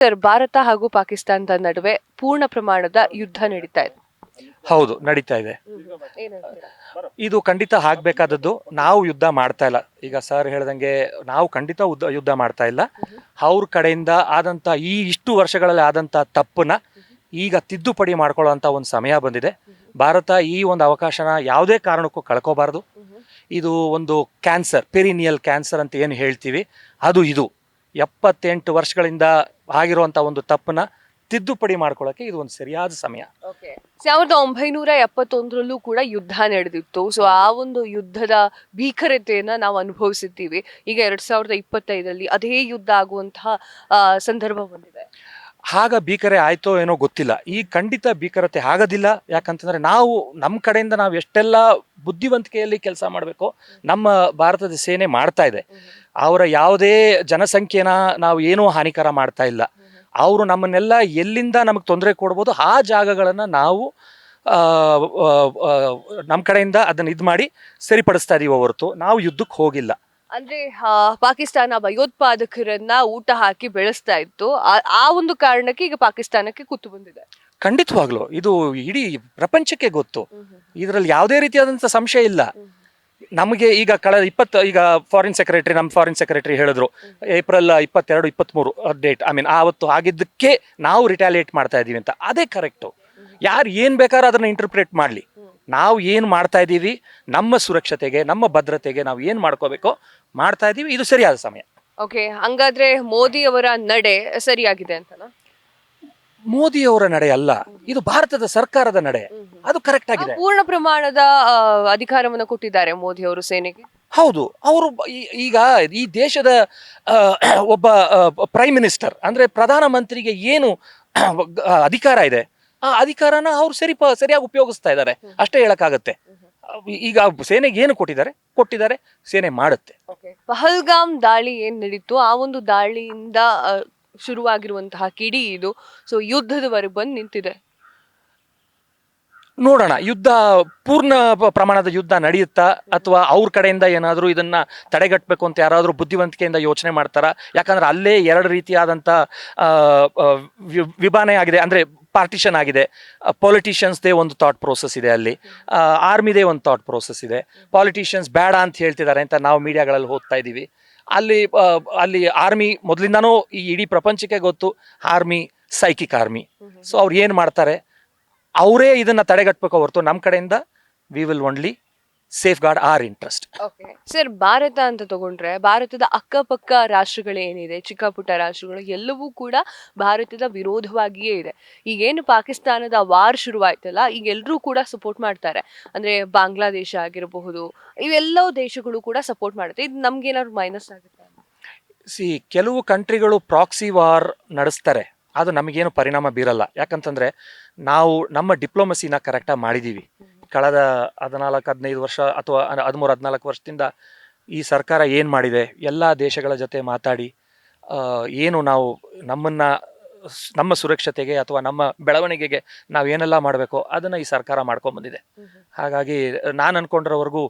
Sir, Bharat ಹಾಗೂ ಪಾಕಿಸ್ತಾನದ ನಡುವೆ ಪೂರ್ಣ ಪ್ರಮಾಣದ ಯುದ್ಧ ನಡೀತಾ ಇದೆ. ಹೌದು, ನಡೀತಾ ಇದೆ. ಇದು ಖಂಡಿತ ಆಗ್ಬೇಕಾದದ್ದು. ನಾವು ಯುದ್ಧ ಮಾಡ್ತಾ ಇಲ್ಲ. ಈಗ ಸರ್ ಹೇಳ್ದಂಗೆ ನಾವು ಖಂಡಿತ ಯುದ್ಧ ಮಾಡ್ತಾ ಇಲ್ಲ. ಅವ್ರ ಕಡೆಯಿಂದ ಆದಂತ ಇಷ್ಟು ವರ್ಷಗಳಲ್ಲಿ ಆದಂತ ತಪ್ಪನ್ನ ಈಗ ತಿದ್ದುಪಡಿ ಮಾಡ್ಕೊಳ್ಳೋಂಥ ಒಂದು ಸಮಯ ಬಂದಿದೆ. ಭಾರತ ಈ ಒಂದು ಅವಕಾಶನ ಯಾವುದೇ ಕಾರಣಕ್ಕೂ ಕಳ್ಕೋಬಾರ್ದು. ಇದು ಒಂದು ಕ್ಯಾನ್ಸರ್, ಪೆರಿನಿಯಲ್ ಕ್ಯಾನ್ಸರ್ ಅಂತ ಏನು ಹೇಳ್ತೀವಿ, ಅದು ಇದು 78 ವರ್ಷಗಳಿಂದ ಆಗಿರುವಂಥ ಒಂದು ತಪ್ಪನ್ನ ತಿದ್ದುಪಡಿ ಮಾಡ್ಕೊಳ್ಳೋಕೆ ಇದು ಒಂದು ಸರಿಯಾದ ಸಮಯ. 1971ರಲ್ಲೂ ಕೂಡ ಯುದ್ಧ ನಡೆದಿತ್ತು. ಸೊ ಆ ಒಂದು ಯುದ್ಧದ ಭೀಕರತೆಯನ್ನ ನಾವು ಅನುಭವಿಸಿದ್ದೀವಿ. ಈಗ 2025ರಲ್ಲಿ ಅದೇ ಯುದ್ಧ ಆಗುವಂತಹ ಸಂದರ್ಭ ಬಂದಿದೆ. ಆಗ ಭೀಕರೆ ಆಯ್ತೋ ಏನೋ ಗೊತ್ತಿಲ್ಲ. ಈ ಖಂಡಿತ ಭೀಕರತೆ ಆಗೋದಿಲ್ಲ. ಯಾಕಂತಂದ್ರೆ ನಾವು ನಮ್ಮ ಕಡೆಯಿಂದ ನಾವು ಎಷ್ಟೆಲ್ಲ ಬುದ್ಧಿವಂತಿಕೆಯಲ್ಲಿ ಕೆಲಸ ಮಾಡಬೇಕು ನಮ್ಮ ಭಾರತದ ಸೇನೆ ಮಾಡ್ತಾ ಇದೆ. ಅವರ ಯಾವುದೇ ಜನಸಂಖ್ಯೆನ ನಾವು ಏನೂ ಹಾನಿಕರ ಮಾಡ್ತಾ ಇಲ್ಲ. ಅವರು ನಮ್ಮನ್ನೆಲ್ಲ ಎಲ್ಲಿಂದ ನಮಗೆ ತೊಂದರೆ ಕೊಡ್ಬೋದು ಆ ಜಾಗಗಳನ್ನು ನಾವು ನಮ್ಮ ಕಡೆಯಿಂದ ಅದನ್ನು ಇದು ಮಾಡಿ ಸರಿಪಡಿಸ್ತಾ ಇದೀವಿ ಹೊರತು ನಾವು ಯುದ್ಧಕ್ಕೆ ಹೋಗಿಲ್ಲ. ಅಂದ್ರೆ ಪಾಕಿಸ್ತಾನ ಭಯೋತ್ಪಾದಕರನ್ನ ಊಟ ಹಾಕಿ ಬೆಳೆಸ್ತಾ ಇತ್ತು. ಆ ಒಂದು ಕಾರಣಕ್ಕೆ ಈಗ ಪಾಕಿಸ್ತಾನಕ್ಕೆ ಕುತ್ತು ಬಂದಿದೆ. ಖಂಡಿತವಾಗ್ಲು ಇದು ಇಡೀ ಪ್ರಪಂಚಕ್ಕೆ ಗೊತ್ತು. ಇದರಲ್ಲಿ ಯಾವುದೇ ರೀತಿಯಾದಂಥ ಸಂಶಯ ಇಲ್ಲ. ನಮಗೆ ಈಗ ಕಳೆದ ಈಗ ನಮ್ಮ ಫಾರಿನ್ ಸೆಕ್ರೆಟರಿ ಹೇಳಿದ್ರು ಏಪ್ರಿಲ್ 22, 23 ಡೇಟ್, ಆವತ್ತು ಆಗಿದ್ದಕ್ಕೆ ನಾವು ರಿಟ್ಯಾಲಿಯೇಟ್ ಮಾಡ್ತಾ ಇದೀವಿ ಅಂತ. ಅದೇ ಕರೆಕ್ಟು. ಯಾರು ಏನು ಬೇಕಾದ್ರೂ ಅದನ್ನ ಇಂಟರ್ಪ್ರೇಟ್ ಮಾಡಲಿ. ನಾವು ಏನು ಮಾಡ್ತಾ ಇದ್ದೀವಿ, ನಮ್ಮ ಸುರಕ್ಷತೆಗೆ ನಮ್ಮ ಭದ್ರತೆಗೆ ನಾವು ಏನು ಮಾಡ್ಕೋಬೇಕೋ ಮಾಡ್ತಾ ಇದ್ದೀವಿ. ಇದು ಸರಿಯಾದ ಸಮಯ. ಓಕೆ, ಹಂಗಾದ್ರೆ ಮೋದಿ ಅವರ ನಡೆ ಸರಿಯಾಗಿದೆ ಅಂತನಾ? ಮೋದಿ ಅವರ ನಡೆ ಅಲ್ಲ, ಇದು ಭಾರತದ ಸರ್ಕಾರದ ನಡೆ. ಅದು ಕರೆಕ್ಟ್ ಆಗಿದೆ. ಪೂರ್ಣ ಪ್ರಮಾಣದ ಅಧಿಕಾರವನ್ನು ಕೊಟ್ಟಿದ್ದಾರೆ ಮೋದಿ ಅವರು ಸೇನೆಗೆ. ಹೌದು, ಅವರು ಈಗ ಈ ದೇಶದ ಒಬ್ಬ ಪ್ರೈಮ್ ಮಿನಿಸ್ಟರ್ ಅಂದ್ರೆ ಪ್ರಧಾನಮಂತ್ರಿಗೆ ಏನು ಅಧಿಕಾರ ಇದೆ ಆ ಅಧಿಕಾರನ ಅವ್ರು ಸರಿಯಾಗಿ ಉಪಯೋಗಿಸ್ತಾ ಇದ್ದಾರೆ ಅಷ್ಟೇ ಹೇಳಕ್ಕಾಗತ್ತೆ. ಈಗ ಸೇನೆಗೆ ಏನು ಕೊಟ್ಟಿದ್ದಾರೆ, ಸೇನೆ ಮಾಡುತ್ತೆ. ಪಹಲ್ಗಾಮ್ ದಾಳಿ ಏನ್ ನಡೀತು, ಆ ಒಂದು ದಾಳಿಯಿಂದ ಶುರುವಾಗಿರುವಂತಹ ಕಿಡಿ ಇದು. ಸೊ ಯುದ್ಧದವರೆಗೆ ಬಂದು ನಿಂತಿದೆ. ನೋಡೋಣ, ಯುದ್ಧ ಪೂರ್ಣ ಪ್ರಮಾಣದ ಯುದ್ಧ ನಡೆಯುತ್ತಾ ಅಥವಾ ಅವ್ರ ಕಡೆಯಿಂದ ಏನಾದರೂ ಇದನ್ನ ತಡೆಗಟ್ಟಬೇಕು ಅಂತ ಯಾರಾದರೂ ಬುದ್ಧಿವಂತಿಕೆಯಿಂದ ಯೋಚನೆ ಮಾಡ್ತಾರಾ? ಯಾಕಂದ್ರೆ ಅಲ್ಲೇ 2 ರೀತಿಯಾದಂಥ ವಿಭಾನೆ ಆಗಿದೆ, ಅಂದ್ರೆ ಪಾರ್ಟಿಷನ್ ಆಗಿದೆ. ಪೊಲಿಟಿಷಿಯನ್ಸ್ದೇ ಒಂದು ಥಾಟ್ ಪ್ರೋಸೆಸ್ ಇದೆ, ಅಲ್ಲಿ ಆರ್ಮಿದೇ ಒಂದು ಥಾಟ್ ಪ್ರೋಸೆಸ್ ಇದೆ. ಪಾಲಿಟಿಷಿಯನ್ಸ್ ಬೇಡ ಅಂತ ಹೇಳ್ತಿದ್ದಾರೆ ಅಂತ ನಾವು ಮೀಡಿಯಾಗಳಲ್ಲಿ ಓದ್ತಾ ಇದ್ದೀವಿ. ಅಲ್ಲಿ ಆರ್ಮಿ ಮೊದಲಿಂದಾನೂ ಈ ಇಡೀ ಪ್ರಪಂಚಕ್ಕೆ ಗೊತ್ತು, ಆರ್ಮಿ ಸೈಕಿಕ್ ಆರ್ಮಿ. ಸೊ ಅವ್ರು ಏನು ಮಾಡ್ತಾರೆ, ಅವರೇ ಇದನ್ನ ತಡೆಗಟ್ಟಬೇಕು ಹೊರತು ನಮ್ಮ ಕಡೆಯಿಂದ we will only safeguard our interest. Sir, Bharat ಅಂತ ತಗೊಂಡ್ರೆ ಭಾರತದ ಅಕ್ಕಪಕ್ಕ ರಾಷ್ಟ್ರಗಳೇನಿದೆ, ಚಿಕ್ಕ ಪುಟ್ಟ ರಾಷ್ಟ್ರಗಳು ಎಲ್ಲವೂ ಕೂಡ ಭಾರತದ ವಿರೋಧವಾಗಿಯೇ ಇದೆ. ಈಗೇನು ಪಾಕಿಸ್ತಾನದ ವಾರ್ ಶುರುವಾಯ್ತಲ್ಲ, ಈಗ ಎಲ್ಲರೂ ಕೂಡ ಸಪೋರ್ಟ್ ಮಾಡ್ತಾರೆ. ಅಂದ್ರೆ ಬಾಂಗ್ಲಾದೇಶ ಆಗಿರಬಹುದು, ಇವೆಲ್ಲವೂ ದೇಶಗಳು ಕೂಡ ಸಪೋರ್ಟ್ ಮಾಡುತ್ತೆ. ಇದು ನಮ್ಗೇನಾದ್ರು ಮೈನಸ್ ಆಗುತ್ತೆ? ಕೆಲವು ಕಂಟ್ರಿಗಳು ಪ್ರಾಕ್ಸಿ ವಾರ್ ನಡೆಸ್ತಾರೆ, ಅದು ನಮಗೇನು ಪರಿಣಾಮ ಬೀರಲ್ಲ. ಯಾಕಂತಂದ್ರೆ ನಾವು ನಮ್ಮ ಡಿಪ್ಲೊಮಸಿನ ಕರೆಕ್ಟಾಗಿ ಮಾಡಿದ್ದೀವಿ. ಕಳೆದ 14-15 ವರ್ಷ ಅಥವಾ 13-14 ವರ್ಷದಿಂದ ಈ ಸರ್ಕಾರ ಏನು ಮಾಡಿದೆ, ಎಲ್ಲ ದೇಶಗಳ ಜೊತೆ ಮಾತಾಡಿ ಏನು ನಾವು ನಮ್ಮ ಸುರಕ್ಷತೆಗೆ ಅಥವಾ ನಮ್ಮ ಬೆಳವಣಿಗೆಗೆ ನಾವೇನೆಲ್ಲ ಮಾಡಬೇಕೋ ಅದನ್ನು ಈ ಸರ್ಕಾರ ಮಾಡ್ಕೊಂಬಂದಿದೆ. ಹಾಗಾಗಿ ನಾನು ಅನ್ಕೊಂಡಿರೋವರೆಗೂ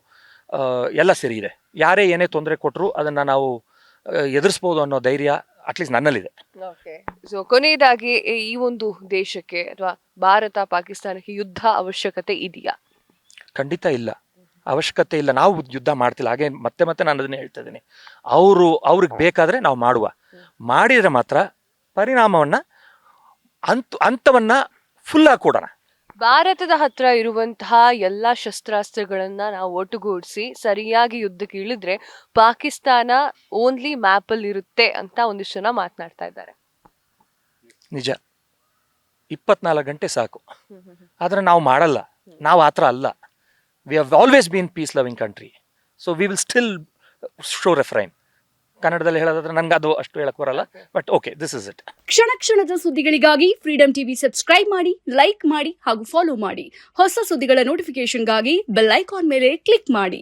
ಎಲ್ಲ ಸರಿ ಇದೆ. ಯಾರೇ ಏನೇ ತೊಂದರೆ ಕೊಟ್ಟರು ಅದನ್ನು ನಾವು ಎದುರಿಸ್ಬೋದು ಅನ್ನೋ ಧೈರ್ಯ ಅಟ್ಲೀಸ್ಟ್ ನನ್ನಲ್ಲಿದೆ. ಸೊ ಕೊನೆಯದಾಗಿ ಈ ಒಂದು ದೇಶಕ್ಕೆ ಅಥವಾ ಭಾರತ ಪಾಕಿಸ್ತಾನಕ್ಕೆ ಯುದ್ಧ ಅವಶ್ಯಕತೆ ಇದೆಯಾ? ಖಂಡಿತ ಇಲ್ಲ, ಅವಶ್ಯಕತೆ ಇಲ್ಲ. ನಾವು ಯುದ್ಧ ಮಾಡ್ತಿಲ್ಲ. ಹಾಗೆ ಮತ್ತೆ ನಾನು ಅದನ್ನೇ ಹೇಳ್ತಾ ಇದ್ದೀನಿ, ಅವ್ರಿಗೆ ಬೇಕಾದ್ರೆ ನಾವು ಮಾಡಿದ್ರೆ ಮಾತ್ರ ಪರಿಣಾಮವನ್ನ ಅಂತವನ್ನ ಫುಲ್ಲಾಗಿ ಕೊಡೋಣ. ಭಾರತದ ಹತ್ರ ಇರುವಂತಹ ಎಲ್ಲಾ ಶಸ್ತ್ರಾಸ್ತ್ರಗಳನ್ನ ನಾವು ಒಟ್ಟುಗೂಡಿಸಿ ಸರಿಯಾಗಿ ಯುದ್ಧಕ್ಕೆ ಇಳಿದ್ರೆ ಪಾಕಿಸ್ತಾನ ಓನ್ಲಿ ಮ್ಯಾಪ್ ಅಲ್ಲಿ ಇರುತ್ತೆ ಅಂತ ಒಂದಿಷ್ಟು ಜನ ಮಾತನಾಡ್ತಾ ಇದ್ದಾರೆ. ನಿಜ, 24 ಗಂಟೆ ಸಾಕು. ಆದ್ರೆ ನಾವು ಮಾಡಲ್ಲ. ನಾವು ಆತರ ಅಲ್ಲ. We have always been peace loving country. So we will still show refrain. ಕನ್ನಡದಲ್ಲಿ ಹೇಳೋದಾದ್ರೆ ನನ್ಗೆ ಅದು ಅಷ್ಟು ಹೇಳಕ್ ಬರಲ್ಲ, but okay, this is it. ಕ್ಷಣದ ಸುದ್ದಿಗಳಿಗಾಗಿ ಫ್ರೀಡಮ್ ಟಿವಿ ಸಬ್ಸ್ಕ್ರೈಬ್ ಮಾಡಿ, ಲೈಕ್ ಮಾಡಿ ಹಾಗೂ ಫಾಲೋ ಮಾಡಿ. ಹೊಸ ಸುದ್ದಿಗಳ ನೋಟಿಫಿಕೇಶನ್ಗಾಗಿ ಬೆಲ್ ಐಕಾನ್ ಮೇಲೆ ಕ್ಲಿಕ್ ಮಾಡಿ.